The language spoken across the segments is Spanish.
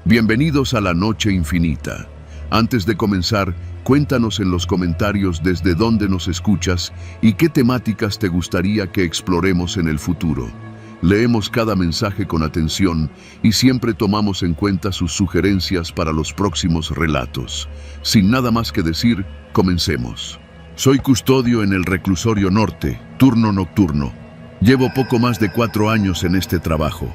Bienvenidos a la Noche Infinita. Antes de comenzar, cuéntanos en los comentarios desde dónde nos escuchas y qué temáticas te gustaría que exploremos en el futuro. Leemos cada mensaje con atención y siempre tomamos en cuenta sus sugerencias para los próximos relatos. Sin nada más que decir, comencemos. Soy custodio en el Reclusorio Norte, turno nocturno. Llevo poco más de 4 años en este trabajo.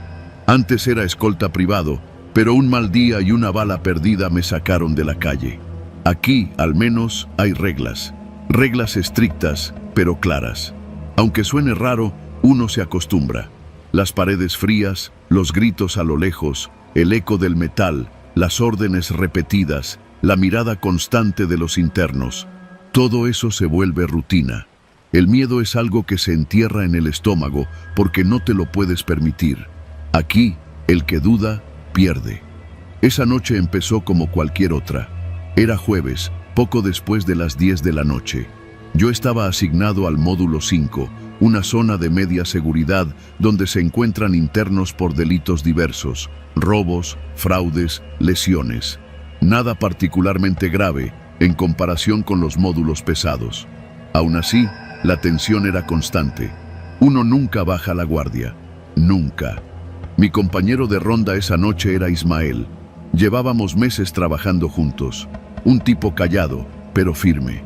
Antes era escolta privado, pero un mal día y una bala perdida me sacaron de la calle. Aquí, al menos, hay reglas. Reglas estrictas, pero claras. Aunque suene raro, uno se acostumbra. Las paredes frías, los gritos a lo lejos, el eco del metal, las órdenes repetidas, la mirada constante de los internos. Todo eso se vuelve rutina. El miedo es algo que se entierra en el estómago porque no te lo puedes permitir. Aquí, el que duda, pierde. Esa noche empezó como cualquier otra. Era jueves, poco después de las 10 de la noche. Yo estaba asignado al módulo 5, una zona de media seguridad donde se encuentran internos por delitos diversos, robos, fraudes, lesiones. Nada particularmente grave en comparación con los módulos pesados. Aún así, la tensión era constante. Uno nunca baja la guardia. Nunca. Mi compañero de ronda esa noche era Ismael. Llevábamos meses trabajando juntos. Un tipo callado, pero firme.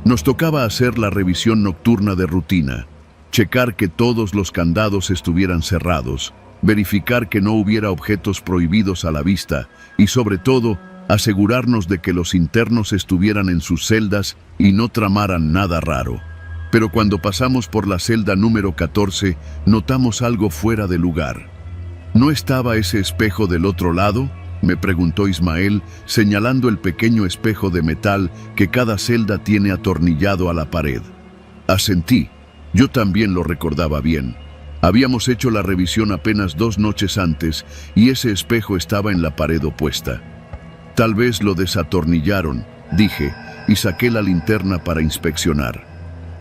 Nos tocaba hacer la revisión nocturna de rutina, checar que todos los candados estuvieran cerrados, verificar que no hubiera objetos prohibidos a la vista y, sobre todo, asegurarnos de que los internos estuvieran en sus celdas y no tramaran nada raro. Pero cuando pasamos por la celda número 14, notamos algo fuera de lugar. ¿No estaba ese espejo del otro lado?, me preguntó Ismael, señalando el pequeño espejo de metal que cada celda tiene atornillado a la pared. Asentí. Yo también lo recordaba bien. Habíamos hecho la revisión apenas 2 noches antes y ese espejo estaba en la pared opuesta. Tal vez lo desatornillaron, dije, y saqué la linterna para inspeccionar.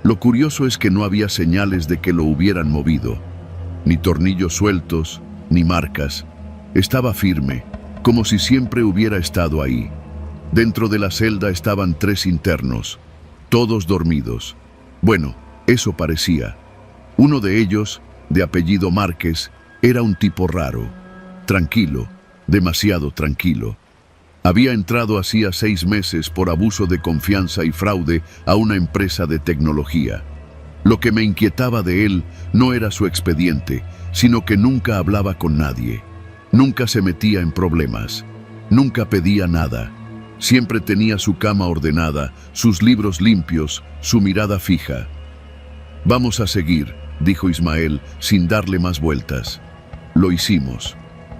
Lo curioso es que no había señales de que lo hubieran movido. Ni tornillos sueltos, ni marcas. Estaba firme, como si siempre hubiera estado ahí. Dentro de la celda estaban 3 internos, todos dormidos. Bueno, eso parecía. Uno de ellos, de apellido Márquez, era un tipo raro, tranquilo, demasiado tranquilo. Había entrado hacía 6 meses por abuso de confianza y fraude a una empresa de tecnología. Lo que me inquietaba de él no era su expediente, sino que nunca hablaba con nadie. Nunca se metía en problemas. Nunca pedía nada. Siempre tenía su cama ordenada, sus libros limpios, su mirada fija. «Vamos a seguir», dijo Ismael, sin darle más vueltas. Lo hicimos.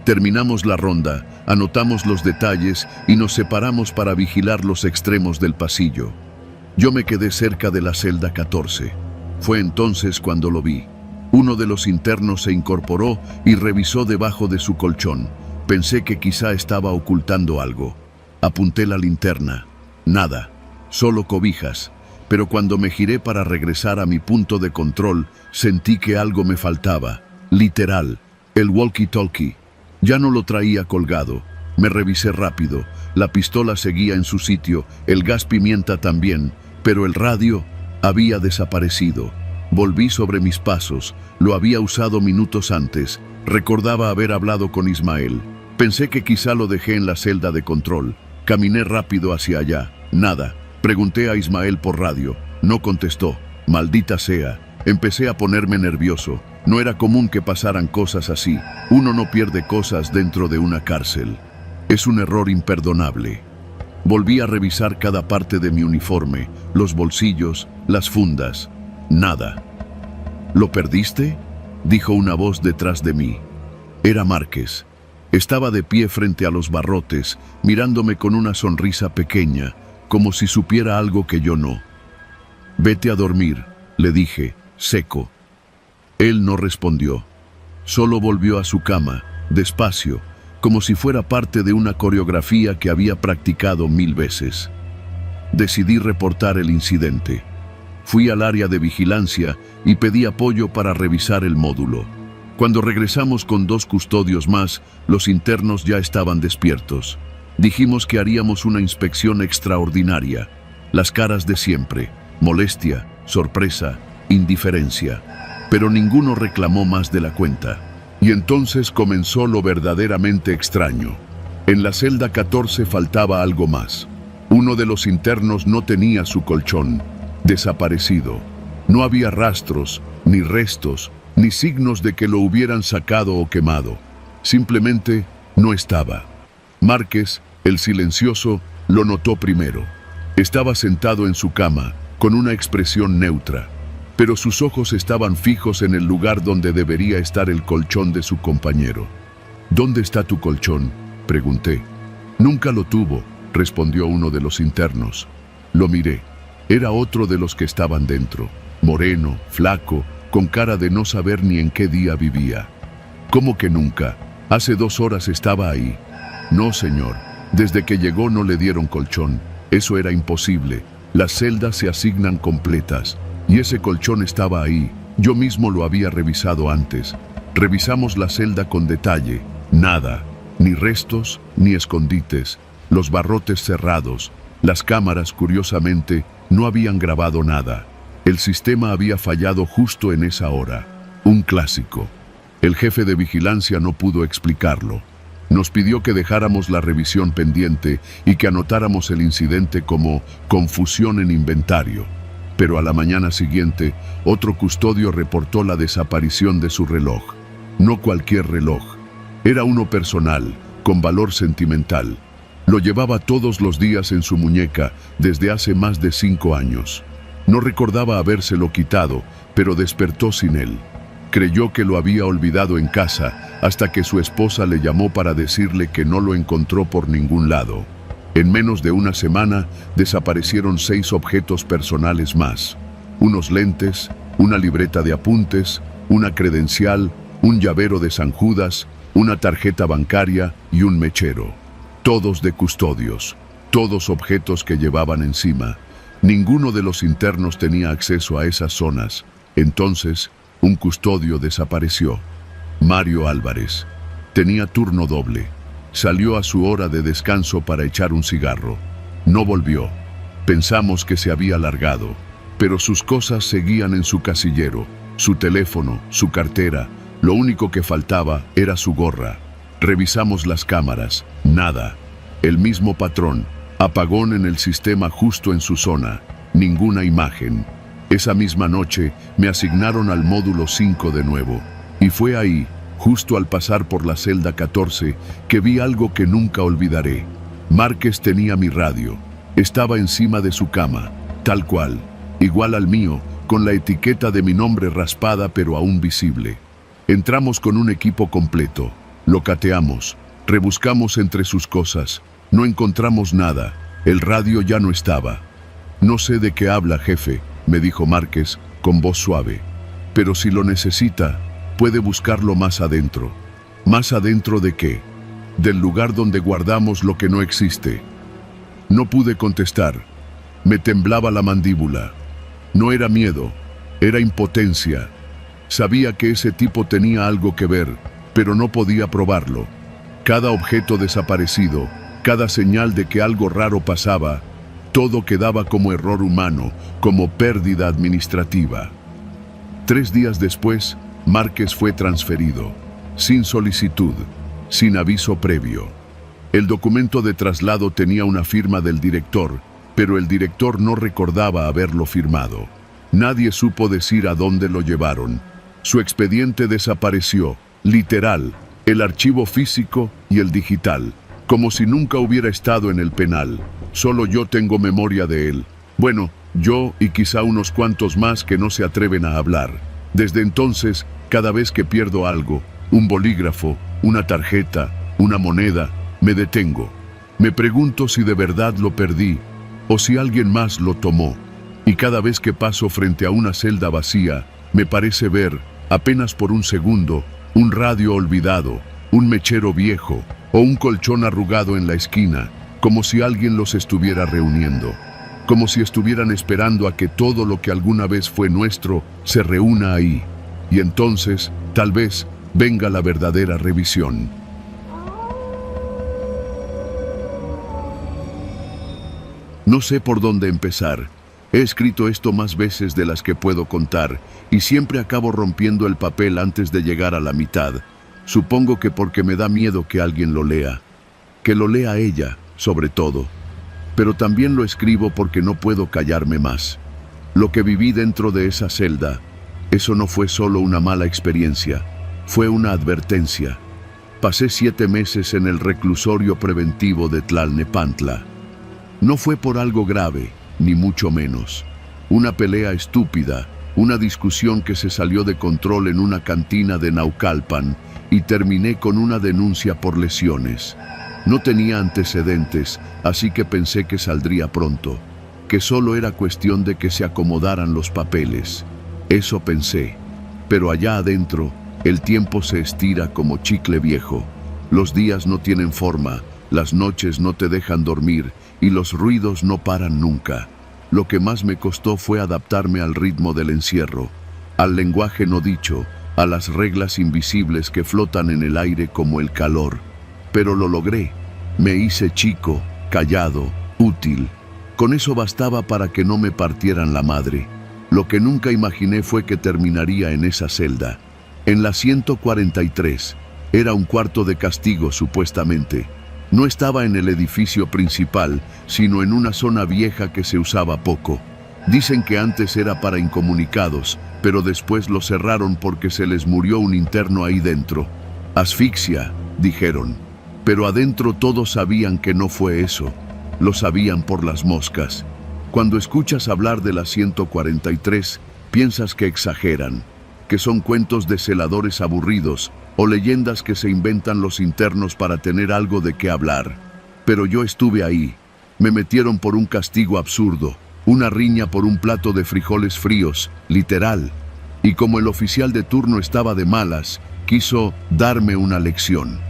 Terminamos la ronda, anotamos los detalles y nos separamos para vigilar los extremos del pasillo. Yo me quedé cerca de la celda 14. Fue entonces cuando lo vi. Uno de los internos se incorporó y revisó debajo de su colchón. Pensé que quizá estaba ocultando algo. Apunté la linterna. Nada, solo cobijas. Pero cuando me giré para regresar a mi punto de control, sentí que algo me faltaba. Literal, el walkie-talkie. Ya no lo traía colgado. Me revisé rápido. La pistola seguía en su sitio, el gas pimienta también, pero el radio había desaparecido. Volví sobre mis pasos. Lo había usado minutos antes. Recordaba haber hablado con Ismael. Pensé que quizá lo dejé en la celda de control. Caminé rápido hacia allá. Nada. Pregunté a Ismael por radio. No contestó. Maldita sea. Empecé a ponerme nervioso. No era común que pasaran cosas así. Uno no pierde cosas dentro de una cárcel. Es un error imperdonable. Volví a revisar cada parte de mi uniforme, los bolsillos, las fundas. Nada. ¿Lo perdiste?, dijo una voz detrás de mí. Era Márquez. Estaba de pie frente a los barrotes, mirándome con una sonrisa pequeña, como si supiera algo que yo no. «Vete a dormir», le dije, seco. Él no respondió. Solo volvió a su cama, despacio, como si fuera parte de una coreografía que había practicado 1000 veces. Decidí reportar el incidente. Fui al área de vigilancia y pedí apoyo para revisar el módulo. Cuando regresamos con 2 custodios más, los internos ya estaban despiertos. Dijimos que haríamos una inspección extraordinaria. Las caras de siempre: molestia, sorpresa, indiferencia. Pero ninguno reclamó más de la cuenta. Y entonces comenzó lo verdaderamente extraño. En la celda 14 faltaba algo más. Uno de los internos no tenía su colchón. Desaparecido. No había rastros, ni restos, ni signos de que lo hubieran sacado o quemado. Simplemente no estaba. Márquez, el silencioso, lo notó primero. Estaba sentado en su cama, con una expresión neutra, pero sus ojos estaban fijos en el lugar donde debería estar el colchón de su compañero. «¿Dónde está tu colchón?», pregunté. «Nunca lo tuvo», respondió uno de los internos. Lo miré. Era otro de los que estaban dentro, moreno, flaco, con cara de no saber ni en qué día vivía. «¿Cómo que nunca? Hace 2 horas estaba ahí». «No, señor. Desde que llegó no le dieron colchón. Eso era imposible. Las celdas se asignan completas. Y ese colchón estaba ahí. Yo mismo lo había revisado antes. Revisamos la celda con detalle. Nada. Ni restos, ni escondites. Los barrotes cerrados. Las cámaras, curiosamente, no habían grabado nada. El sistema había fallado justo en esa hora. Un clásico. El jefe de vigilancia no pudo explicarlo. Nos pidió que dejáramos la revisión pendiente y que anotáramos el incidente como confusión en inventario. Pero a la mañana siguiente, otro custodio reportó la desaparición de su reloj. No cualquier reloj. Era uno personal, con valor sentimental. Lo llevaba todos los días en su muñeca desde hace más de 5 años. No recordaba habérselo quitado, pero despertó sin él. Creyó que lo había olvidado en casa hasta que su esposa le llamó para decirle que no lo encontró por ningún lado. En menos de una semana desaparecieron 6 objetos personales más. Unos lentes, una libreta de apuntes, una credencial, un llavero de San Judas, una tarjeta bancaria y un mechero. Todos de custodios, todos objetos que llevaban encima. Ninguno de los internos tenía acceso a esas zonas. Entonces, un custodio desapareció. Mario Álvarez. Tenía turno doble. Salió a su hora de descanso para echar un cigarro. No volvió. Pensamos que se había largado, pero sus cosas seguían en su casillero, su teléfono, su cartera. Lo único que faltaba era su gorra. Revisamos las cámaras. Nada. El mismo patrón. Apagón en el sistema justo en su zona. Ninguna imagen. Esa misma noche me asignaron al módulo 5 de nuevo. Y fue ahí, justo al pasar por la celda 14, que vi algo que nunca olvidaré. Márquez tenía mi radio. Estaba encima de su cama, tal cual, igual al mío, con la etiqueta de mi nombre raspada pero aún visible. Entramos con un equipo completo. Lo cateamos. Rebuscamos entre sus cosas. No encontramos nada. El radio ya no estaba. «No sé de qué habla, jefe», me dijo Márquez con voz suave. «Pero si lo necesita, puede buscarlo más adentro». «¿Más adentro de qué?». «Del lugar donde guardamos lo que no existe». No pude contestar. Me temblaba la mandíbula. No era miedo, era impotencia. Sabía que ese tipo tenía algo que ver, pero no podía probarlo. Cada objeto desaparecido, cada señal de que algo raro pasaba, todo quedaba como error humano, como pérdida administrativa. 3 días después, Márquez fue transferido, sin solicitud, sin aviso previo. El documento de traslado tenía una firma del director, pero el director no recordaba haberlo firmado. Nadie supo decir a dónde lo llevaron. Su expediente desapareció, literal, el archivo físico y el digital, como si nunca hubiera estado en el penal. Solo yo tengo memoria de él. Bueno, yo y quizá unos cuantos más que no se atreven a hablar. Desde entonces, cada vez que pierdo algo, un bolígrafo, una tarjeta, una moneda, me detengo. Me pregunto si de verdad lo perdí o si alguien más lo tomó. Y cada vez que paso frente a una celda vacía, me parece ver, apenas por un segundo, un radio olvidado, un mechero viejo o un colchón arrugado en la esquina, como si alguien los estuviera reuniendo, como si estuvieran esperando a que todo lo que alguna vez fue nuestro se reúna ahí. Y entonces, tal vez, Venga la verdadera revisión. No sé por dónde empezar. He escrito esto más veces de las que puedo contar y siempre acabo rompiendo el papel antes de llegar a la mitad. Supongo que porque me da miedo que alguien lo lea. Que lo lea ella, sobre todo. Pero también lo escribo porque no puedo callarme más. Lo que viví dentro de esa celda, eso no fue solo una mala experiencia, fue una advertencia. Pasé 7 meses en el reclusorio preventivo de Tlalnepantla. No fue por algo grave, ni mucho menos. Una pelea estúpida, una discusión que se salió de control en una cantina de Naucalpan y terminé con una denuncia por lesiones. No tenía antecedentes, así que pensé que saldría pronto, que solo era cuestión de que se acomodaran los papeles. Eso pensé, pero allá adentro, el tiempo se estira como chicle viejo. Los días no tienen forma, las noches no te dejan dormir y los ruidos no paran nunca. Lo que más me costó fue adaptarme al ritmo del encierro, al lenguaje no dicho, a las reglas invisibles que flotan en el aire como el calor. Pero lo logré. Me hice chico, callado, útil. Con eso bastaba para que no me partieran la madre. Lo que nunca imaginé fue que terminaría en esa celda. En la 143. Era un cuarto de castigo, supuestamente. No estaba en el edificio principal, sino en una zona vieja que se usaba poco. Dicen que antes era para incomunicados, pero después lo cerraron porque se les murió un interno ahí dentro. Asfixia, dijeron. Pero adentro todos sabían que no fue eso. Lo sabían por las moscas. Cuando escuchas hablar de la 143, piensas que exageran, que son cuentos de celadores aburridos o leyendas que se inventan los internos para tener algo de qué hablar. Pero yo estuve ahí. Me metieron por un castigo absurdo, una riña por un plato de frijoles fríos, literal. Y como el oficial de turno estaba de malas, quiso darme una lección.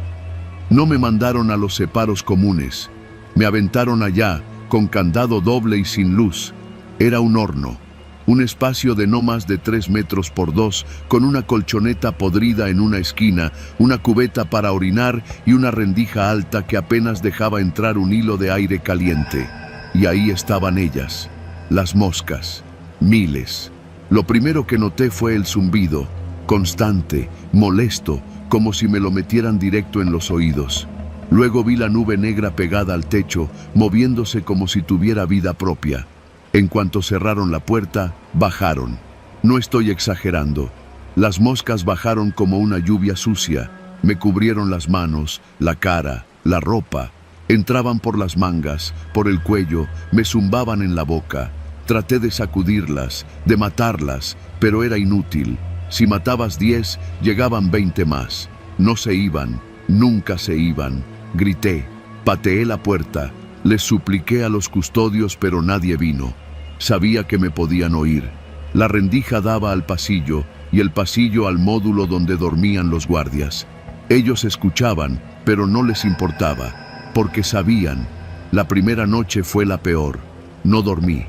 No me mandaron a los separos comunes. Me aventaron allá, con candado doble y sin luz. Era un horno. Un espacio de no más de 3 metros por 2, con una colchoneta podrida en una esquina, una cubeta para orinar y una rendija alta que apenas dejaba entrar un hilo de aire caliente. Y ahí estaban ellas, las moscas, miles. Lo primero que noté fue el zumbido, constante, molesto, como si me lo metieran directo en los oídos. Luego vi la nube negra pegada al techo, moviéndose como si tuviera vida propia. En cuanto cerraron la puerta, bajaron. No estoy exagerando. Las moscas bajaron como una lluvia sucia. Me cubrieron las manos, la cara, la ropa. Entraban por las mangas, por el cuello, me zumbaban en la boca. Traté de sacudirlas, de matarlas, pero era inútil. Si matabas 10, llegaban 20 más. No se iban, nunca se iban. Grité, pateé la puerta, les supliqué a los custodios, pero nadie vino. Sabía que me podían oír. La rendija daba al pasillo y el pasillo al módulo donde dormían los guardias. Ellos escuchaban, pero no les importaba, porque sabían. La primera noche fue la peor. No dormí.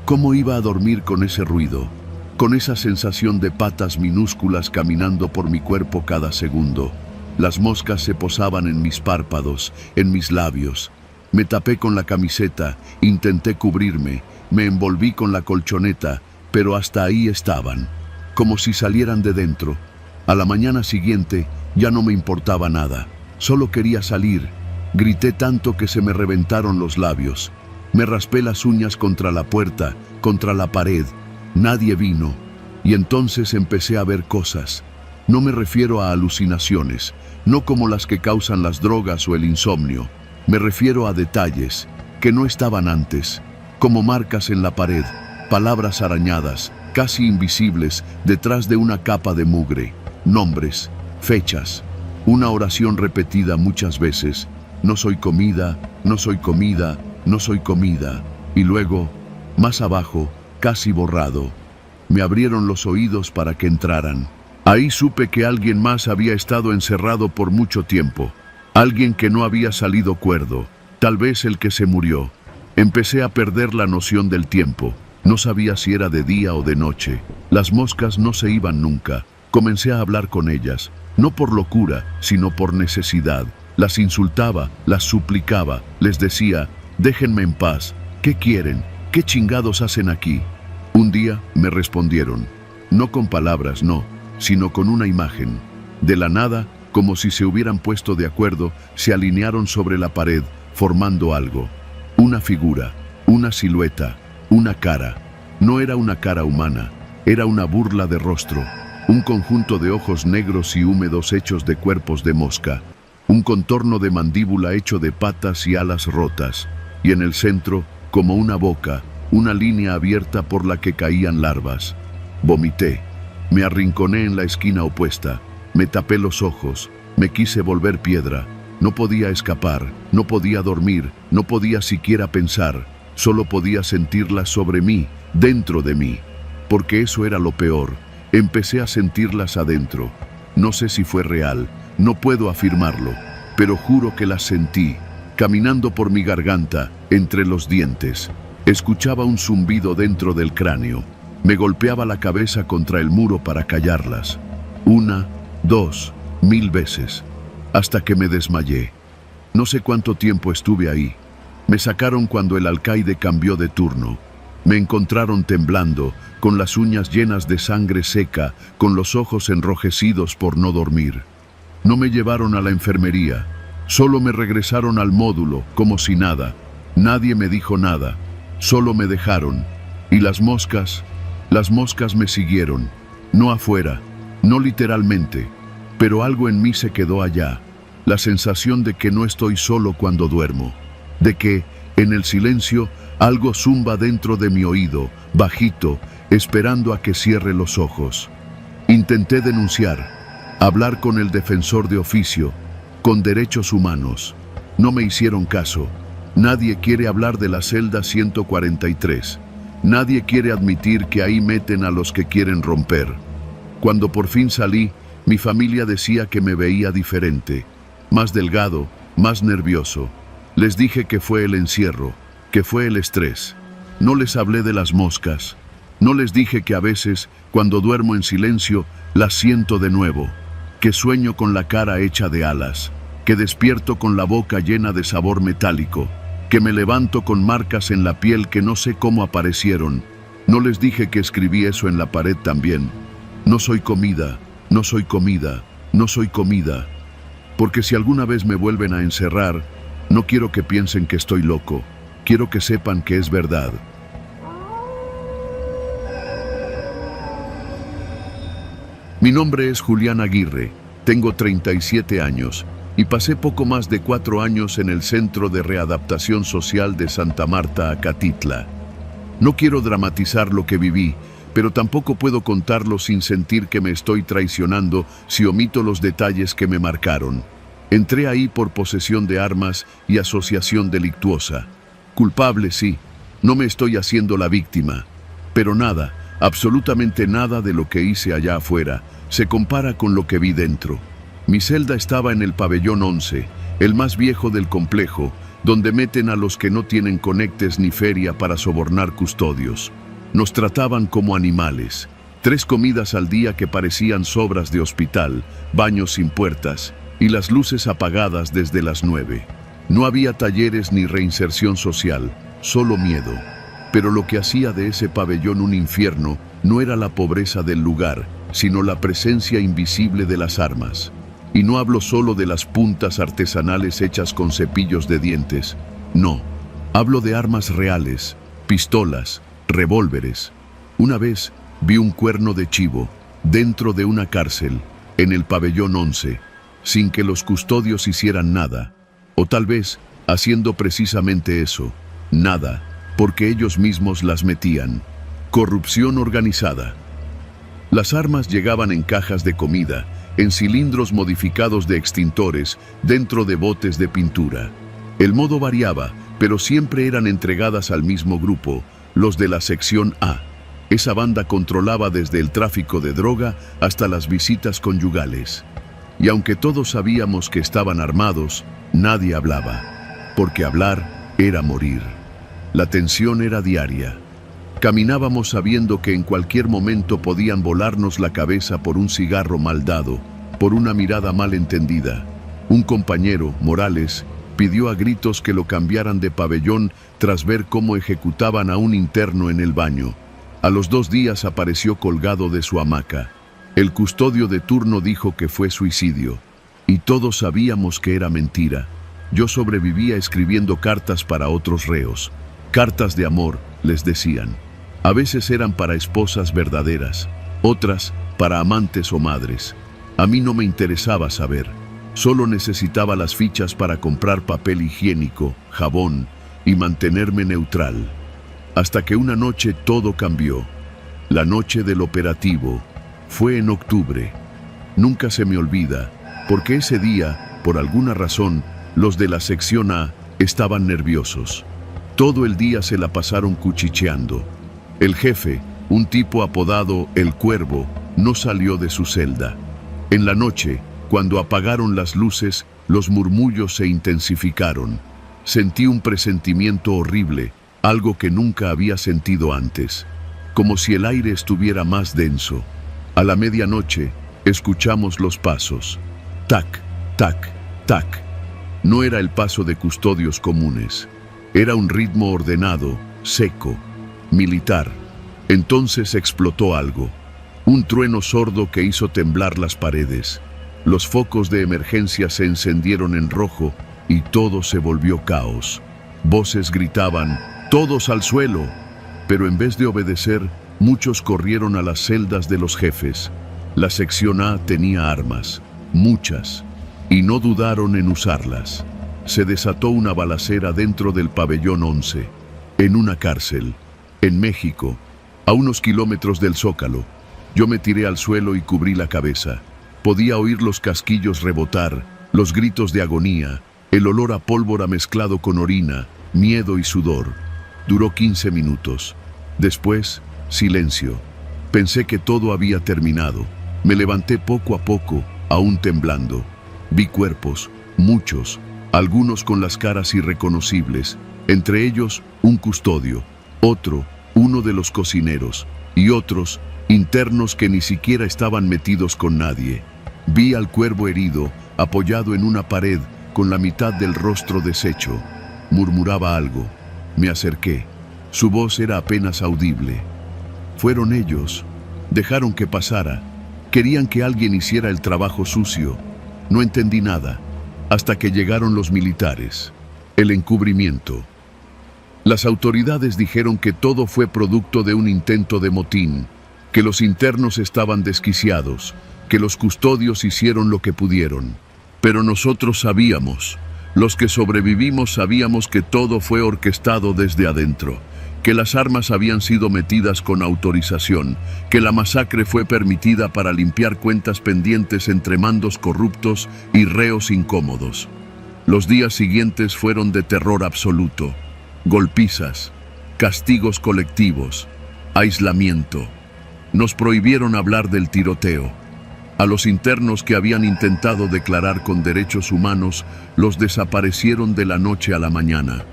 ¿Cómo iba a dormir con ese ruido? Con esa sensación de patas minúsculas caminando por mi cuerpo cada segundo. Las moscas se posaban en mis párpados, en mis labios. Me tapé con la camiseta, intenté cubrirme, me envolví con la colchoneta, pero hasta ahí estaban, como si salieran de dentro. A la mañana siguiente ya no me importaba nada, solo quería salir. Grité tanto que se me reventaron los labios. Me raspé las uñas contra la puerta, contra la pared. Nadie vino, y entonces empecé a ver cosas. No me refiero a alucinaciones, no como las que causan las drogas o el insomnio. Me refiero a detalles que no estaban antes, como marcas en la pared, palabras arañadas, casi invisibles, detrás de una capa de mugre, nombres, fechas, una oración repetida muchas veces, no soy comida, no soy comida, no soy comida, y luego, más abajo, casi borrado, me abrieron los oídos para que entraran. Ahí supe que alguien más había estado encerrado por mucho tiempo, alguien que no había salido cuerdo, tal vez el que se murió. Empecé a perder la noción del tiempo. No sabía si era de día o de noche. Las moscas no se iban nunca. Comencé a hablar con ellas. no por locura, sino por necesidad. Las insultaba, las suplicaba, les decía, déjenme en paz, ¿qué quieren? ¿Qué chingados hacen aquí? Un día me respondieron, no con palabras, no, sino con una imagen. De la nada, como si se hubieran puesto de acuerdo, se alinearon sobre la pared, formando algo. Una figura, una silueta, una cara. No era una cara humana, era una burla de rostro, un conjunto de ojos negros y húmedos hechos de cuerpos de mosca, un contorno de mandíbula hecho de patas y alas rotas, y en el centro, como una boca, una línea abierta por la que caían larvas. Vomité, me arrinconé en la esquina opuesta, me tapé los ojos, me quise volver piedra, no podía escapar, no podía dormir, no podía siquiera pensar, solo podía sentirlas sobre mí, dentro de mí, porque eso era lo peor, empecé a sentirlas adentro. No sé si fue real, no puedo afirmarlo, pero juro que las sentí, caminando por mi garganta, entre los dientes. Escuchaba un zumbido dentro del cráneo. Me golpeaba la cabeza contra el muro para callarlas. 1, 2, 1000 veces, hasta que me desmayé. No sé cuánto tiempo estuve ahí. Me sacaron cuando el alcaide cambió de turno. Me encontraron temblando, con las uñas llenas de sangre seca, con los ojos enrojecidos por no dormir. No me llevaron a la enfermería, solo me regresaron al módulo, como si nada. Nadie me dijo nada, solo me dejaron. Y las moscas me siguieron, no afuera, no literalmente, pero algo en mí se quedó allá, la sensación de que no estoy solo cuando duermo, de que, en el silencio, algo zumba dentro de mi oído, bajito, esperando a que cierre los ojos. Intenté denunciar, hablar con el defensor de oficio, con derechos humanos. No me hicieron caso. Nadie quiere hablar de la celda 143. Nadie quiere admitir que ahí meten a los que quieren romper. Cuando por fin salí, mi familia decía que me veía diferente, más delgado, más nervioso. Les dije que fue el encierro, que fue el estrés. No les hablé de las moscas. No les dije que a veces, cuando duermo en silencio, las siento de nuevo, que sueño con la cara hecha de alas, que despierto con la boca llena de sabor metálico, que me levanto con marcas en la piel que no sé cómo aparecieron. No les dije que escribí eso en la pared también. No soy comida, no soy comida, no soy comida. Porque si alguna vez me vuelven a encerrar, no quiero que piensen que estoy loco. Quiero que sepan que es verdad. Mi nombre es Julián Aguirre, tengo 37 años y pasé poco más de 4 años en el Centro de Readaptación Social de Santa Marta, Acatitla. No quiero dramatizar lo que viví, pero tampoco puedo contarlo sin sentir que me estoy traicionando si omito los detalles que me marcaron. Entré ahí por posesión de armas y asociación delictuosa. Culpable, sí, no me estoy haciendo la víctima, pero nada, absolutamente nada de lo que hice allá afuera se compara con lo que vi dentro. Mi celda estaba en el pabellón 11, el más viejo del complejo, donde meten a los que no tienen conectes ni feria para sobornar custodios. Nos trataban como animales. 3 comidas al día que parecían sobras de hospital, baños sin puertas y las luces apagadas desde las 9. No había talleres ni reinserción social, solo miedo. Pero lo que hacía de ese pabellón un infierno no era la pobreza del lugar, sino la presencia invisible de las armas. Y no hablo solo de las puntas artesanales hechas con cepillos de dientes. No, hablo de armas reales, pistolas, revólveres. Una vez vi un cuerno de chivo dentro de una cárcel, en el pabellón 11, sin que los custodios hicieran nada. O tal vez, haciendo precisamente eso, nada, porque ellos mismos las metían. Corrupción organizada. Las armas llegaban en cajas de comida, en cilindros modificados de extintores, dentro de botes de pintura. El modo variaba, pero siempre eran entregadas al mismo grupo, los de la sección A. Esa banda controlaba desde el tráfico de droga hasta las visitas conyugales. Y aunque todos sabíamos que estaban armados, nadie hablaba, porque hablar era morir. La tensión era diaria. Caminábamos sabiendo que en cualquier momento podían volarnos la cabeza por un cigarro mal dado, por una mirada mal entendida. Un compañero, Morales, pidió a gritos que lo cambiaran de pabellón tras ver cómo ejecutaban a un interno en el baño. A los 2 días apareció colgado de su hamaca. El custodio de turno dijo que fue suicidio. Y todos sabíamos que era mentira. Yo sobrevivía escribiendo cartas para otros reos. Cartas de amor, les decían. A veces eran para esposas verdaderas, otras para amantes o madres. A mí no me interesaba saber. Solo necesitaba las fichas para comprar papel higiénico, jabón y mantenerme neutral. Hasta que una noche todo cambió. La noche del operativo. Fue en octubre. Nunca se me olvida, porque ese día, por alguna razón, los de la sección A estaban nerviosos. Todo el día se la pasaron cuchicheando. El jefe, un tipo apodado El Cuervo, no salió de su celda. En la noche, cuando apagaron las luces, los murmullos se intensificaron. Sentí un presentimiento horrible, algo que nunca había sentido antes, como si el aire estuviera más denso. A la medianoche, escuchamos los pasos. Tac, tac, tac. No era el paso de custodios comunes. Era un ritmo ordenado, seco, militar. Entonces explotó algo. Un trueno sordo que hizo temblar las paredes. Los focos de emergencia se encendieron en rojo y todo se volvió caos. Voces gritaban, ¡todos al suelo! Pero en vez de obedecer, muchos corrieron a las celdas de los jefes. La sección A tenía armas, muchas, y no dudaron en usarlas. Se desató una balacera dentro del pabellón 11, en una cárcel, en México, a unos kilómetros del Zócalo. Yo me tiré al suelo y cubrí la cabeza. Podía oír los casquillos rebotar, los gritos de agonía, el olor a pólvora mezclado con orina, miedo y sudor. Duró 15 minutos. Después, silencio. Pensé que todo había terminado. Me levanté poco a poco, aún temblando. Vi cuerpos, muchos, algunos con las caras irreconocibles, entre ellos un custodio, otro, uno de los cocineros, y otros, internos que ni siquiera estaban metidos con nadie. Vi al Cuervo herido, apoyado en una pared, con la mitad del rostro deshecho. Murmuraba algo. Me acerqué. Su voz era apenas audible. Fueron ellos. Dejaron que pasara. Querían que alguien hiciera el trabajo sucio. No entendí nada, hasta que llegaron los militares. El encubrimiento. Las autoridades dijeron que todo fue producto de un intento de motín, que los internos estaban desquiciados, que los custodios hicieron lo que pudieron. Pero nosotros sabíamos, los que sobrevivimos sabíamos que todo fue orquestado desde adentro, que las armas habían sido metidas con autorización, que la masacre fue permitida para limpiar cuentas pendientes entre mandos corruptos y reos incómodos. Los días siguientes fueron de terror absoluto. Golpizas, castigos colectivos, aislamiento. Nos prohibieron hablar del tiroteo. A los internos que habían intentado declarar con derechos humanos, los desaparecieron de la noche a la mañana.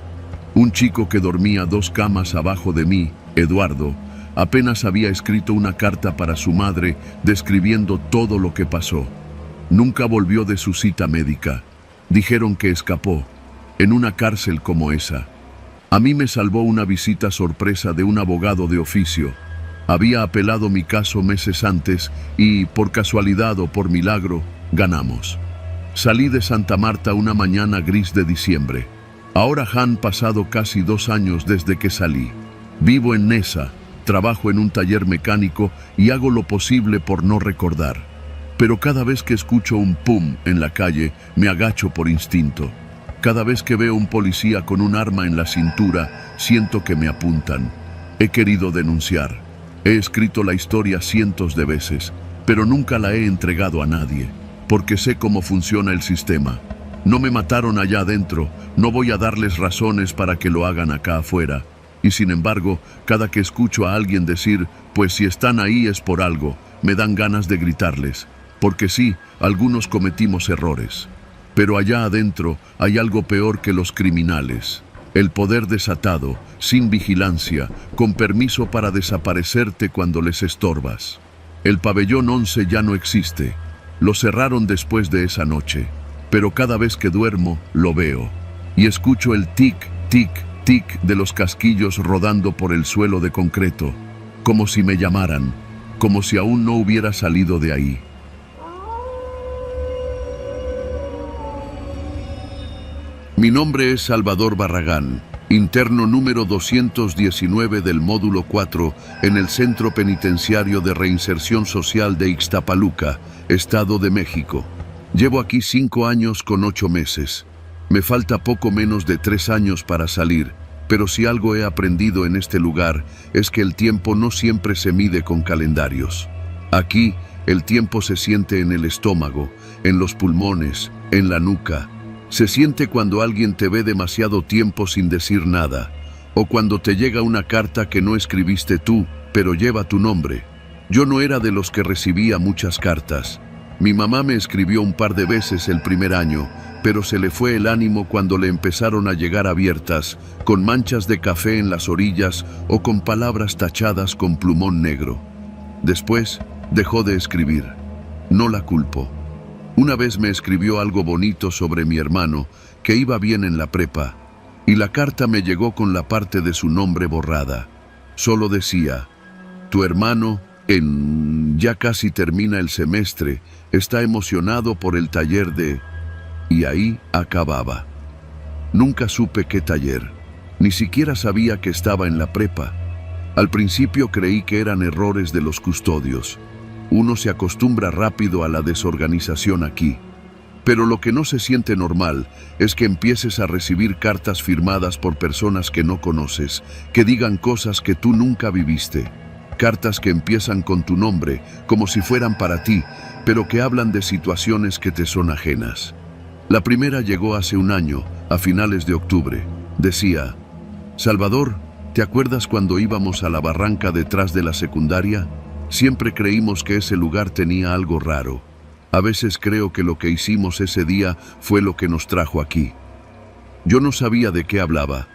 Un chico que dormía 2 camas abajo de mí, Eduardo, apenas había escrito una carta para su madre describiendo todo lo que pasó. Nunca volvió de su cita médica. Dijeron que escapó, en una cárcel como esa. A mí me salvó una visita sorpresa de un abogado de oficio. Había apelado mi caso meses antes y, por casualidad o por milagro, ganamos. Salí de Santa Marta una mañana gris de diciembre. Ahora han pasado casi 2 años desde que salí. Vivo en Nesa, trabajo en un taller mecánico y hago lo posible por no recordar. Pero cada vez que escucho un pum en la calle, me agacho por instinto. Cada vez que veo un policía con un arma en la cintura, siento que me apuntan. He querido denunciar. He escrito la historia cientos de veces, pero nunca la he entregado a nadie, porque sé cómo funciona el sistema. No me mataron allá adentro, no voy a darles razones para que lo hagan acá afuera. Y sin embargo, cada que escucho a alguien decir, pues si están ahí es por algo, me dan ganas de gritarles, porque sí, algunos cometimos errores. Pero allá adentro hay algo peor que los criminales. El poder desatado, sin vigilancia, con permiso para desaparecerte cuando les estorbas. El pabellón 11 ya no existe. Lo cerraron después de esa noche, pero cada vez que duermo lo veo y escucho el tic, tic, tic de los casquillos rodando por el suelo de concreto, como si me llamaran, como si aún no hubiera salido de ahí. Mi nombre es Salvador Barragán, interno número 219 del módulo 4 en el Centro Penitenciario de Reinserción Social de Ixtapaluca, Estado de México. Llevo aquí 5 años con 8 meses. Me falta poco menos de 3 años para salir, pero si algo he aprendido en este lugar es que el tiempo no siempre se mide con calendarios. Aquí, el tiempo se siente en el estómago, en los pulmones, en la nuca. Se siente cuando alguien te ve demasiado tiempo sin decir nada, o cuando te llega una carta que no escribiste tú, pero lleva tu nombre. Yo no era de los que recibía muchas cartas. Mi mamá me escribió un par de veces el primer año, pero se le fue el ánimo cuando le empezaron a llegar abiertas, con manchas de café en las orillas o con palabras tachadas con plumón negro. Después, dejó de escribir. No la culpo. Una vez me escribió algo bonito sobre mi hermano, que iba bien en la prepa, y la carta me llegó con la parte de su nombre borrada. Solo decía, tu hermano, ya casi termina el semestre, está emocionado por el taller de... Y ahí acababa. Nunca supe qué taller, ni siquiera sabía que estaba en la prepa. Al principio creí que eran errores de los custodios. Uno se acostumbra rápido a la desorganización aquí. Pero lo que no se siente normal es que empieces a recibir cartas firmadas por personas que no conoces, que digan cosas que tú nunca viviste. Cartas que empiezan con tu nombre, como si fueran para ti, pero que hablan de situaciones que te son ajenas. La primera llegó hace un año, a finales de octubre. Decía, Salvador, ¿te acuerdas cuando íbamos a la barranca detrás de la secundaria? Siempre creímos que ese lugar tenía algo raro. A veces creo que lo que hicimos ese día fue lo que nos trajo aquí. Yo no sabía de qué hablaba.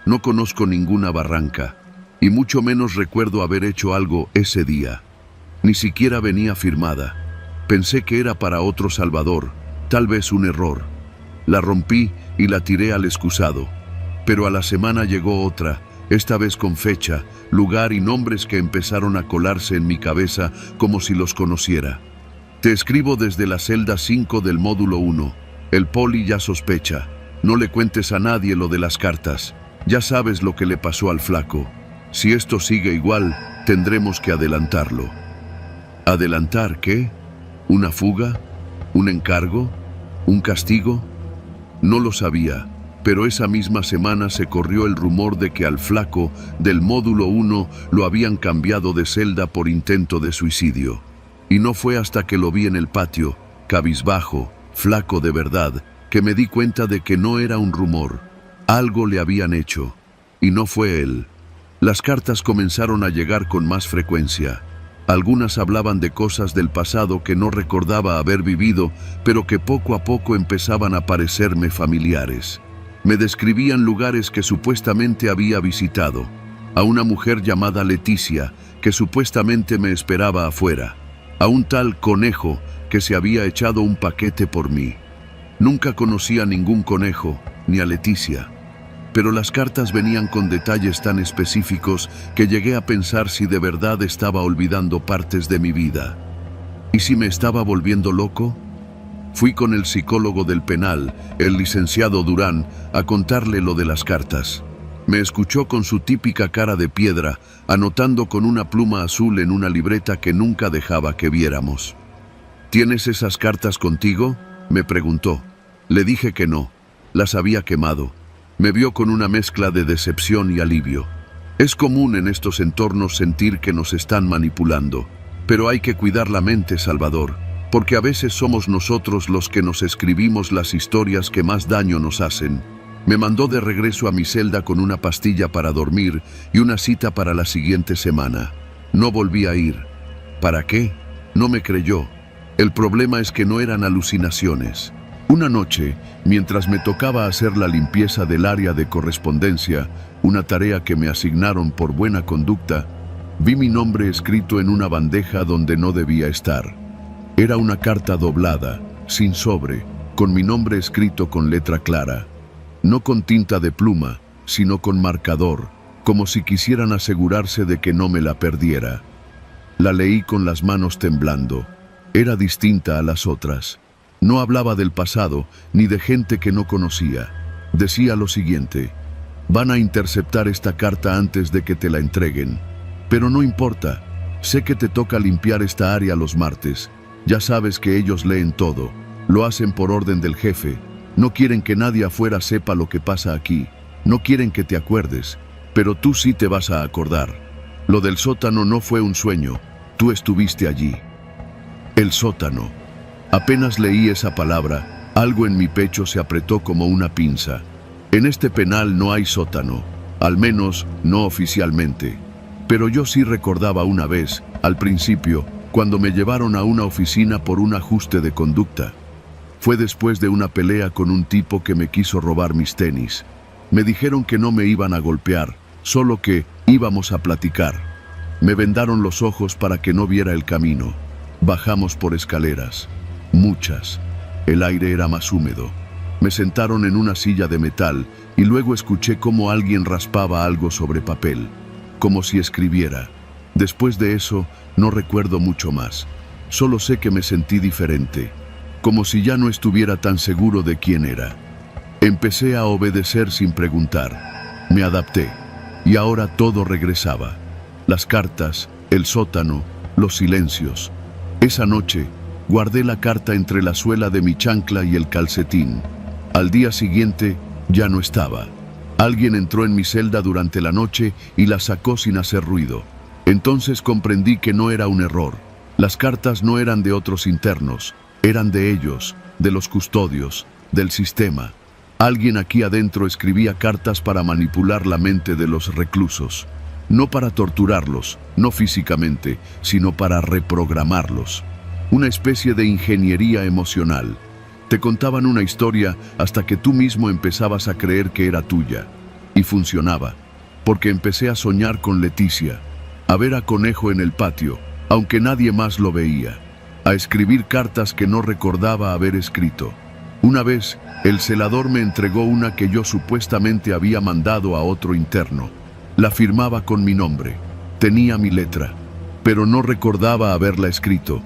No conozco ninguna barranca, y mucho menos recuerdo haber hecho algo ese día. Ni siquiera venía firmada. Pensé que era para otro Salvador, tal vez un error. La rompí y la tiré al excusado. Pero a la semana llegó otra, esta vez con fecha, lugar y nombres que empezaron a colarse en mi cabeza como si los conociera. Te escribo desde la celda 5 del módulo 1. El poli ya sospecha. No le cuentes a nadie lo de las cartas. Ya sabes lo que le pasó al flaco. Si esto sigue igual, tendremos que adelantarlo. ¿Adelantar qué? ¿Una fuga? ¿Un encargo? ¿Un castigo? No lo sabía. Pero esa misma semana se corrió el rumor de que al flaco del módulo 1 lo habían cambiado de celda por intento de suicidio. Y no fue hasta que lo vi en el patio, cabizbajo, flaco de verdad, que me di cuenta de que no era un rumor. Algo le habían hecho. Y no fue él. Las cartas comenzaron a llegar con más frecuencia. Algunas hablaban de cosas del pasado que no recordaba haber vivido, pero que poco a poco empezaban a parecerme familiares. Me describían lugares que supuestamente había visitado, a una mujer llamada Leticia, que supuestamente me esperaba afuera, a un tal Conejo que se había echado un paquete por mí. Nunca conocí a ningún Conejo, ni a Leticia, pero las cartas venían con detalles tan específicos que llegué a pensar si de verdad estaba olvidando partes de mi vida. ¿Y si me estaba volviendo loco? Fui con el psicólogo del penal, el licenciado Durán, a contarle lo de las cartas. Me escuchó con su típica cara de piedra, anotando con una pluma azul en una libreta que nunca dejaba que viéramos. ¿Tienes esas cartas contigo?, me preguntó. Le dije que no, las había quemado. Me vio con una mezcla de decepción y alivio. Es común en estos entornos sentir que nos están manipulando, pero hay que cuidar la mente, Salvador, porque a veces somos nosotros los que nos escribimos las historias que más daño nos hacen. Me mandó de regreso a mi celda con una pastilla para dormir y una cita para la siguiente semana. No volví a ir. ¿Para qué? No me creyó. El problema es que no eran alucinaciones. Una noche, mientras me tocaba hacer la limpieza del área de correspondencia, una tarea que me asignaron por buena conducta, vi mi nombre escrito en una bandeja donde no debía estar. Era una carta doblada, sin sobre, con mi nombre escrito con letra clara. No con tinta de pluma, sino con marcador, como si quisieran asegurarse de que no me la perdiera. La leí con las manos temblando. Era distinta a las otras. No hablaba del pasado, ni de gente que no conocía. Decía lo siguiente: van a interceptar esta carta antes de que te la entreguen. Pero no importa, sé que te toca limpiar esta área los martes. Ya sabes que ellos leen todo, lo hacen por orden del jefe. No quieren que nadie afuera sepa lo que pasa aquí. No quieren que te acuerdes, pero tú sí te vas a acordar. Lo del sótano no fue un sueño, tú estuviste allí. El sótano. Apenas leí esa palabra, algo en mi pecho se apretó como una pinza. En este penal no hay sótano, al menos no oficialmente. Pero yo sí recordaba una vez, al principio, cuando me llevaron a una oficina por un ajuste de conducta. Fue después de una pelea con un tipo que me quiso robar mis tenis. Me dijeron que no me iban a golpear, solo que íbamos a platicar. Me vendaron los ojos para que no viera el camino. Bajamos por escaleras, muchas. El aire era más húmedo. Me sentaron en una silla de metal y luego escuché cómo alguien raspaba algo sobre papel, como si escribiera. Después de eso, no recuerdo mucho más. Solo sé que me sentí diferente, como si ya no estuviera tan seguro de quién era. Empecé a obedecer sin preguntar. Me adapté, y ahora todo regresaba. Las cartas, el sótano, los silencios. Esa noche, guardé la carta entre la suela de mi chancla y el calcetín. Al día siguiente, ya no estaba. Alguien entró en mi celda durante la noche y la sacó sin hacer ruido. Entonces comprendí que no era un error. Las cartas no eran de otros internos, eran de ellos, de los custodios, del sistema. Alguien aquí adentro escribía cartas para manipular la mente de los reclusos. No para torturarlos, no físicamente, sino para reprogramarlos. Una especie de ingeniería emocional. Te contaban una historia hasta que tú mismo empezabas a creer que era tuya. Y funcionaba, porque empecé a soñar con Leticia, a ver a Conejo en el patio, aunque nadie más lo veía, a escribir cartas que no recordaba haber escrito. Una vez, el celador me entregó una que yo supuestamente había mandado a otro interno. La firmaba con mi nombre, tenía mi letra, pero no recordaba haberla escrito.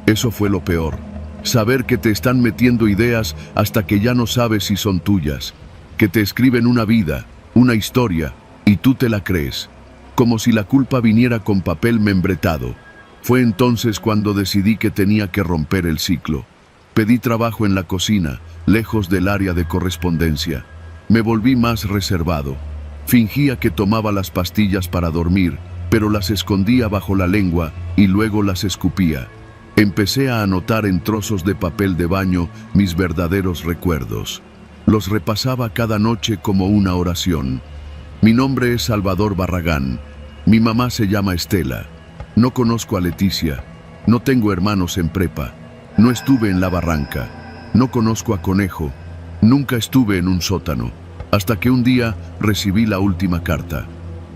Eso fue lo peor, saber que te están metiendo ideas hasta que ya no sabes si son tuyas, que te escriben una vida, una historia, y tú te la crees, como si la culpa viniera con papel membretado. Fue entonces cuando decidí que tenía que romper el ciclo. Pedí trabajo en la cocina, lejos del área de correspondencia. Me volví más reservado. Fingía que tomaba las pastillas para dormir, pero las escondía bajo la lengua y luego las escupía. Empecé a anotar en trozos de papel de baño mis verdaderos recuerdos. Los repasaba cada noche como una oración. Mi nombre es Salvador Barragán. Mi mamá se llama Estela. No conozco a Leticia. No tengo hermanos en prepa. No estuve en la barranca. No conozco a Conejo. Nunca estuve en un sótano. Hasta que un día recibí la última carta.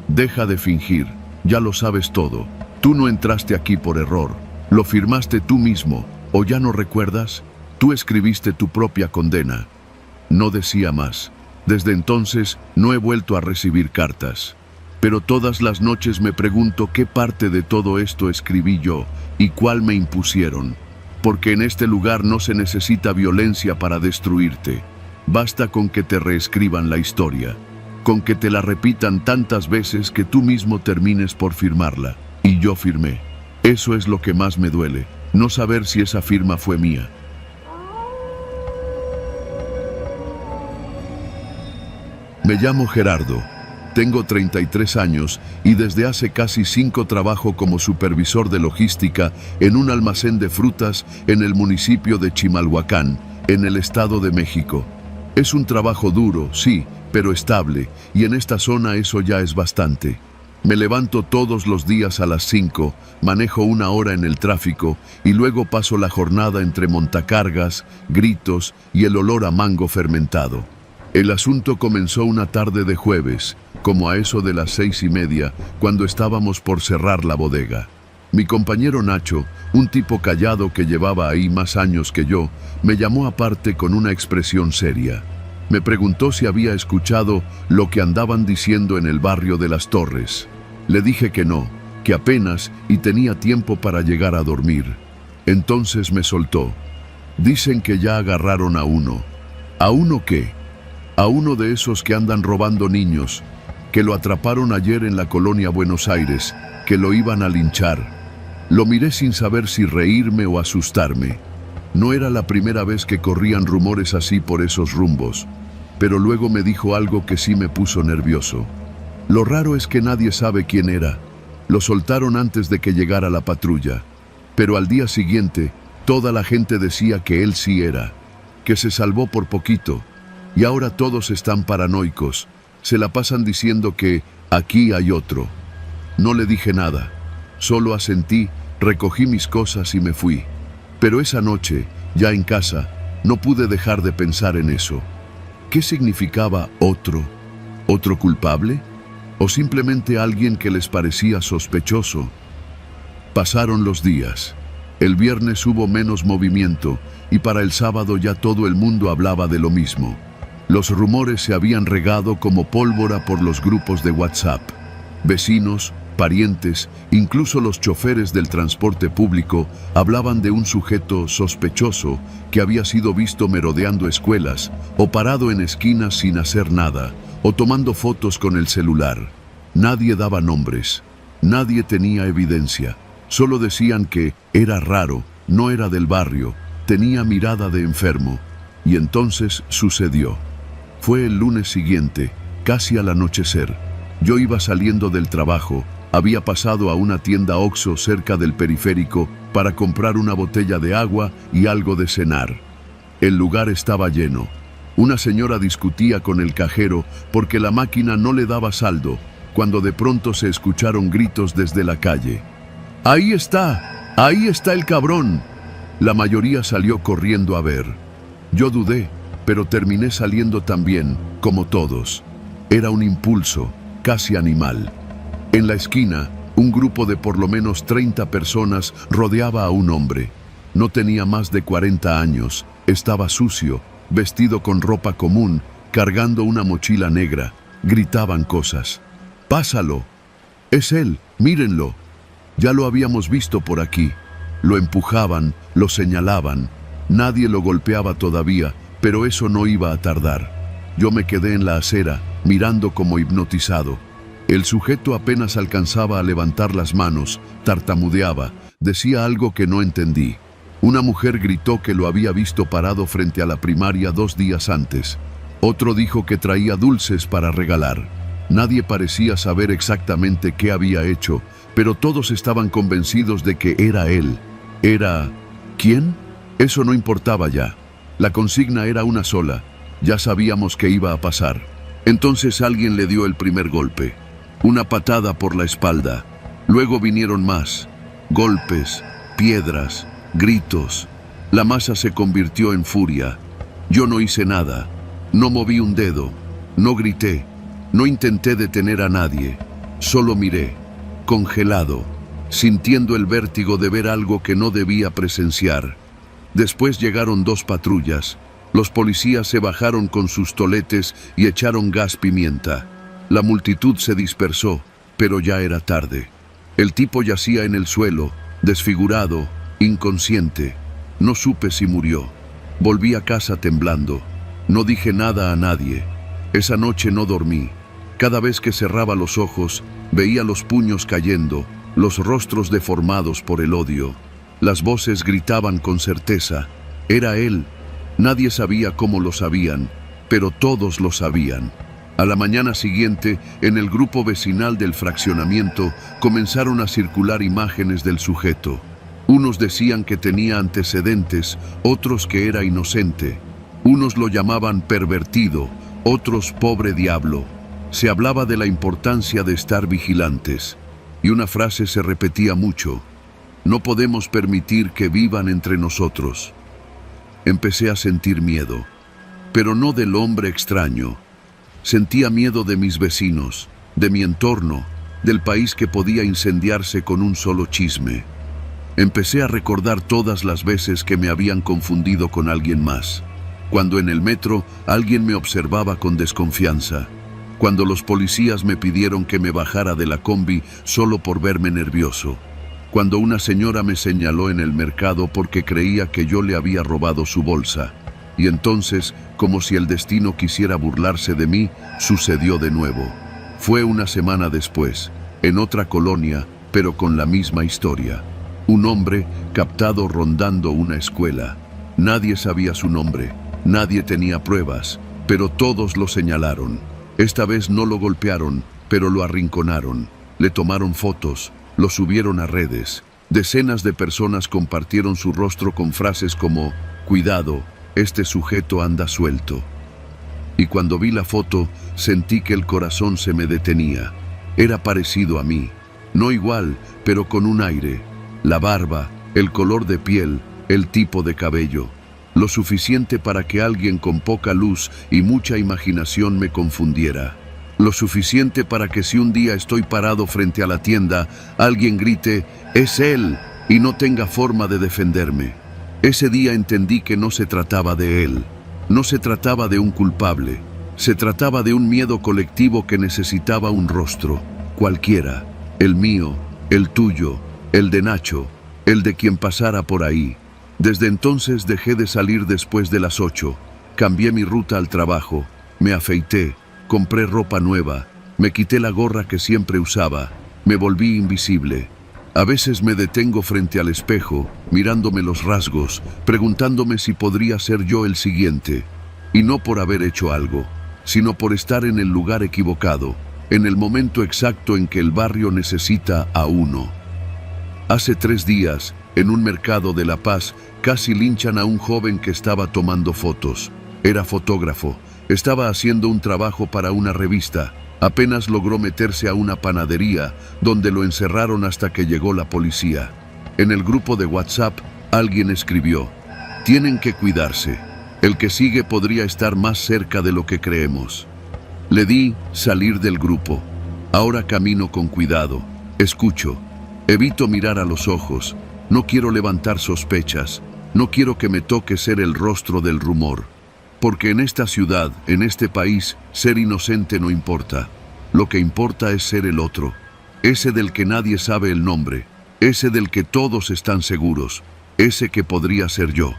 Deja de fingir. Ya lo sabes todo. Tú no entraste aquí por error. Lo firmaste tú mismo. ¿O ya no recuerdas? Tú escribiste tu propia condena. No decía más. Desde entonces no he vuelto a recibir cartas. Pero todas las noches me pregunto qué parte de todo esto escribí yo y cuál me impusieron. Porque en este lugar no se necesita violencia para destruirte. Basta con que te reescriban la historia, con que te la repitan tantas veces que tú mismo termines por firmarla. Y yo firmé. Eso es lo que más me duele, no saber si esa firma fue mía. Me llamo Gerardo, tengo 33 años y desde hace casi 5 trabajo como supervisor de logística en un almacén de frutas en el municipio de Chimalhuacán, en el Estado de México. Es un trabajo duro, sí, pero estable, y en esta zona eso ya es bastante. Me levanto todos los días a las 5, manejo 1 hora en el tráfico y luego paso la jornada entre montacargas, gritos y el olor a mango fermentado. El asunto comenzó una tarde de jueves, como a eso de las 6:30, cuando estábamos por cerrar la bodega. Mi compañero Nacho, un tipo callado que llevaba ahí más años que yo, me llamó aparte con una expresión seria. Me preguntó si había escuchado lo que andaban diciendo en el barrio de Las Torres. Le dije que no, que apenas y tenía tiempo para llegar a dormir. Entonces me soltó. Dicen que ya agarraron a uno. ¿A uno qué? A uno de esos que andan robando niños, que lo atraparon ayer en la colonia Buenos Aires, que lo iban a linchar. Lo miré sin saber si reírme o asustarme. No era la primera vez que corrían rumores así por esos rumbos, pero luego me dijo algo que sí me puso nervioso. Lo raro es que nadie sabe quién era. Lo soltaron antes de que llegara la patrulla, pero al día siguiente toda la gente decía que él sí era, que se salvó por poquito, y ahora todos están paranoicos. Se la pasan diciendo que aquí hay otro. No le dije nada. Solo asentí, recogí mis cosas y me fui. Pero esa noche, ya en casa, no pude dejar de pensar en eso. ¿Qué significaba otro? ¿Otro culpable? ¿O simplemente alguien que les parecía sospechoso? Pasaron los días. El viernes hubo menos movimiento y para el sábado ya todo el mundo hablaba de lo mismo. Los rumores se habían regado como pólvora por los grupos de WhatsApp. Vecinos, parientes, incluso los choferes del transporte público hablaban de un sujeto sospechoso que había sido visto merodeando escuelas o parado en esquinas sin hacer nada o tomando fotos con el celular. Nadie daba nombres, nadie tenía evidencia, solo decían que era raro, no era del barrio, tenía mirada de enfermo. Y entonces sucedió. Fue el lunes siguiente, casi al anochecer. Yo iba saliendo del trabajo. Había pasado a una tienda Oxxo cerca del periférico para comprar una botella de agua y algo de cenar. El lugar estaba lleno. Una señora discutía con el cajero porque la máquina no le daba saldo, cuando de pronto se escucharon gritos desde la calle. ¡Ahí está! ¡Ahí está el cabrón! La mayoría salió corriendo a ver. Yo dudé, pero terminé saliendo también, como todos. Era un impulso, casi animal. En la esquina, un grupo de por lo menos 30 personas rodeaba a un hombre. No tenía más de 40 años, estaba sucio, vestido con ropa común, cargando una mochila negra. Gritaban cosas. ¡Pásalo! ¡Es él! ¡Mírenlo! Ya lo habíamos visto por aquí. Lo empujaban, lo señalaban. Nadie lo golpeaba todavía, pero eso no iba a tardar. Yo me quedé en la acera, mirando como hipnotizado. El sujeto apenas alcanzaba a levantar las manos, tartamudeaba, decía algo que no entendí. Una mujer gritó que lo había visto parado frente a la primaria 2 días antes. Otro dijo que traía dulces para regalar. Nadie parecía saber exactamente qué había hecho, pero todos estaban convencidos de que era él. ¿Era quién? Eso no importaba ya. La consigna era una sola. Ya sabíamos que iba a pasar. Entonces alguien le dio el primer golpe. Una patada por la espalda. Luego vinieron más. Golpes, piedras, gritos. La masa se convirtió en furia. Yo no hice nada. No moví un dedo. No grité. No intenté detener a nadie. Solo miré, congelado, sintiendo el vértigo de ver algo que no debía presenciar. Después llegaron 2 patrullas. Los policías se bajaron con sus toletes y echaron gas pimienta. La multitud se dispersó, pero ya era tarde. El tipo yacía en el suelo, desfigurado, inconsciente. No supe si murió. Volví a casa temblando. No dije nada a nadie. Esa noche no dormí. Cada vez que cerraba los ojos, veía los puños cayendo, los rostros deformados por el odio. Las voces gritaban con certeza. Era él. Nadie sabía cómo lo sabían, pero todos lo sabían. A la mañana siguiente, en el grupo vecinal del fraccionamiento, comenzaron a circular imágenes del sujeto. Unos decían que tenía antecedentes, otros que era inocente. Unos lo llamaban pervertido, otros pobre diablo. Se hablaba de la importancia de estar vigilantes. Y una frase se repetía mucho: no podemos permitir que vivan entre nosotros. Empecé a sentir miedo, pero no del hombre extraño. Sentía miedo de mis vecinos, de mi entorno, del país que podía incendiarse con un solo chisme. Empecé a recordar todas las veces que me habían confundido con alguien más. Cuando en el metro alguien me observaba con desconfianza. Cuando los policías me pidieron que me bajara de la combi solo por verme nervioso. Cuando una señora me señaló en el mercado porque creía que yo le había robado su bolsa. Y entonces, como si el destino quisiera burlarse de mí, sucedió de nuevo. Fue una semana después, en otra colonia, pero con la misma historia. Un hombre captado rondando una escuela. Nadie sabía su nombre, nadie tenía pruebas, pero todos lo señalaron. Esta vez no lo golpearon, pero lo arrinconaron. Le tomaron fotos, lo subieron a redes. Decenas de personas compartieron su rostro con frases como «Cuidado, este sujeto anda suelto». Y cuando vi la foto, sentí que el corazón se me detenía. Era parecido a mí. No igual, pero con un aire. La barba, el color de piel, el tipo de cabello. Lo suficiente para que alguien con poca luz y mucha imaginación me confundiera. Lo suficiente para que si un día estoy parado frente a la tienda, alguien grite «¡Es él!» y no tenga forma de defenderme. Ese día entendí que no se trataba de él. No se trataba de un culpable. Se trataba de un miedo colectivo que necesitaba un rostro. Cualquiera. El mío, el tuyo, el de Nacho, el de quien pasara por ahí. Desde entonces dejé de salir después de las 8. Cambié mi ruta al trabajo. Me afeité. Compré ropa nueva. Me quité la gorra que siempre usaba. Me volví invisible. A veces me detengo frente al espejo, mirándome los rasgos, preguntándome si podría ser yo el siguiente. Y no por haber hecho algo, sino por estar en el lugar equivocado, en el momento exacto en que el barrio necesita a uno. Hace 3 días, en un mercado de La Paz, casi linchan a un joven que estaba tomando fotos. Era fotógrafo, estaba haciendo un trabajo para una revista. Apenas logró meterse a una panadería, donde lo encerraron hasta que llegó la policía. En el grupo de WhatsApp, alguien escribió: «Tienen que cuidarse. El que sigue podría estar más cerca de lo que creemos». Le di salir del grupo. Ahora camino con cuidado. Escucho. Evito mirar a los ojos. No quiero levantar sospechas. No quiero que me toque ser el rostro del rumor. Porque en esta ciudad, en este país, ser inocente no importa. Lo que importa es ser el otro. Ese del que nadie sabe el nombre. Ese del que todos están seguros. Ese que podría ser yo.